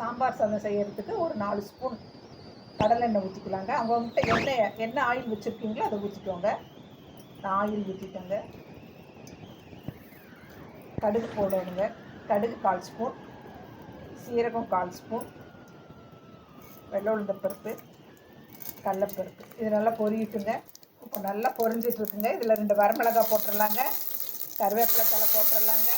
சாம்பார் சாதம் செய்கிறதுக்கு ஒரு 4 ஸ்பூன் கடலை எண்ணெய் ஊற்றிக்கலாங்க. அவங்ககிட்ட என்ன ஆயில் வச்சுருக்கீங்களோ அதை ஊற்றிக்கோங்க. நான் ஆயில் ஊற்றிட்டேங்க. கடுகு போடணுங்க. கடுகு 1/4 ஸ்பூன், சீரகம் 1/4 ஸ்பூன், வெள்ளை உளுந்தப்பருப்பு, கடலைப்பருப்பு இது நல்லா பொரியட்டுங்க. இப்போ நல்லா பொரிஞ்சிட்ருக்குங்க. இதில் 2 வரமிளகாய் போட்டுடலாங்க. கருவேப்பிலை தலை போட்டுடலாங்க.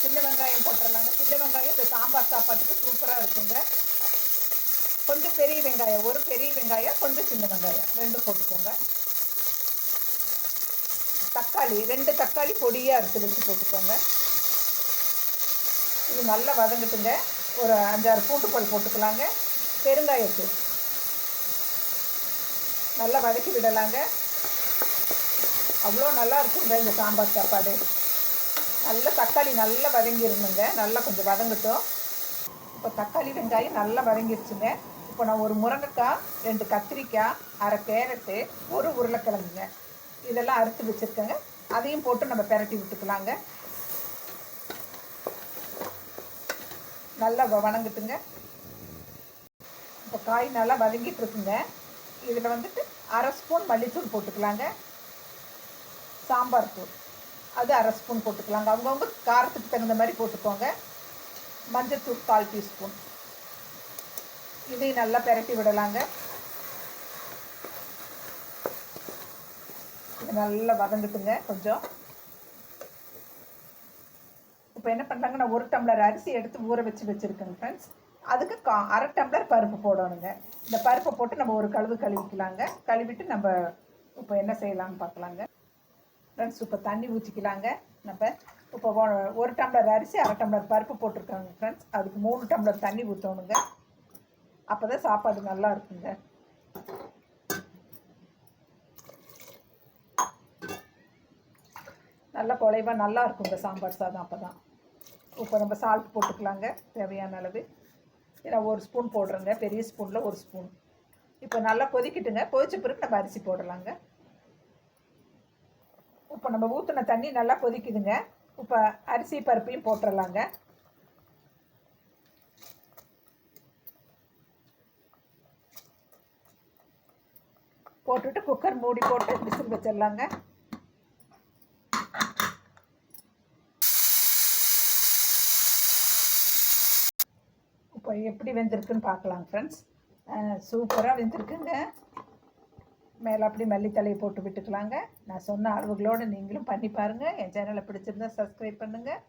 சின்ன வெங்காயம் போட்டுடலாங்க. சின்ன வெங்காயம் இந்த சாம்பார் சாப்பாட்டுக்கு சூப்பராக இருக்குங்க. கொஞ்சம் பெரிய வெங்காயம், ஒரு பெரிய வெங்காயம், கொஞ்சம் சின்ன வெங்காயம் 2 போட்டுக்கோங்க. தக்காளி 2 தக்காளி பொடியாக அரைச்சி வச்சு போட்டுக்கோங்க. இது நல்லா வதங்கட்டுங்க. ஒரு 5-6 பூண்டு பல் போட்டுக்கலாங்க. பெருங்காயத்தூள் நல்லா வதக்கி விடலாங்க. அவ்வளோ நல்லா இருக்குங்க இந்த சாம்பார் சாப்பாடு. நல்லா தக்காளி நல்லா வதங்கிடணுங்க. நல்லா கொஞ்சம் வதங்கட்டும். இப்போ தக்காளி வெங்காயம் நல்லா வதங்கிடுச்சுங்க. இப்போ நான் ஒரு முருங்கைக்காய், 2 கத்திரிக்காய், அரை கேரட்டு, ஒரு உருளைக்கிழங்குங்க இதெல்லாம் அறுத்து வச்சுருக்கேங்க. அதையும் போட்டு நம்ம பெரட்டி விட்டுக்கலாங்க. நல்லா வதங்கட்டுங்க. இப்போ காய் நல்லா வதங்கிட்டு இருக்குங்க. இதில் வந்துட்டு அரை ஸ்பூன் மல்லித்தூள் போட்டுக்கலாங்க. சாம்பார் தூள் அது அரை ஸ்பூன் போட்டுக்கலாங்க. அவங்கவுங்க காரத்துக்கு தகுந்த மாதிரி போட்டுக்கோங்க. மஞ்சத்தூள் 1/4 டீஸ்பூன். இதையும் நல்லா பெரட்டி விடலாங்க. இது நல்லா வதங்கட்டுங்க கொஞ்சம். இப்போ என்ன பண்ணுறாங்க, நான் 1 டம்ளர் அரிசி எடுத்து ஊற வச்சுருக்கேங்க ஃப்ரெண்ட்ஸ். அதுக்கு அரை டம்ளர் பருப்பு போடணுங்க. இந்த பருப்பை போட்டு நம்ம ஒரு கழுவிக்கலாங்க. கழுவிட்டு நம்ம இப்போ என்ன செய்யலாம்னு பார்க்கலாங்க ஃப்ரெண்ட்ஸ். இப்போ தண்ணி ஊற்றிக்கலாங்க. நம்ம இப்போ 1 டம்ளர் அரிசி, அரை டம்ளர் பருப்பு போட்டிருக்காங்க ஃப்ரெண்ட்ஸ். அதுக்கு 3 டம்ளர் தண்ணி ஊற்றணுங்க. அப்போ தான் சாப்பாடு நல்லா இருக்குங்க. நல்லா குழைவாக நல்லா இருக்குங்க சாம்பார் சாதம் அப்போ தான். இப்போ நம்ம சால்ட் போட்டுக்கலாங்க தேவையான அளவு. நான் 1 ஸ்பூன் போடுறேங்க. பெரிய ஸ்பூனில் 1 ஸ்பூன். இப்போ நல்லா கொதிக்கிட்டுங்க. கொதிச்ச பிறகு நம்ம அரிசி போடலாங்க. இப்போ நம்ம ஊற்றின தண்ணி நல்லா கொதிக்குதுங்க. இப்போ அரிசி பருப்பையும் போட்டுடலாங்க. போட்டுட்டு குக்கர் மூடி போட்டு விசில் வச்சிடலாங்க. இப்போ எப்படி வெந்திருக்குன்னு பார்க்கலாம் ஃப்ரெண்ட்ஸ். சூப்பராக வெந்திருக்குங்க. மேலே அப்படி மல்லித்தலையை போட்டு விட்டுக்கலாங்க. நான் சொன்ன அளவுகளோடு நீங்களும் பண்ணி பாருங்கள். என் சேனலை பிடிச்சிருந்தா சப்ஸ்கிரைப் பண்ணுங்கள்.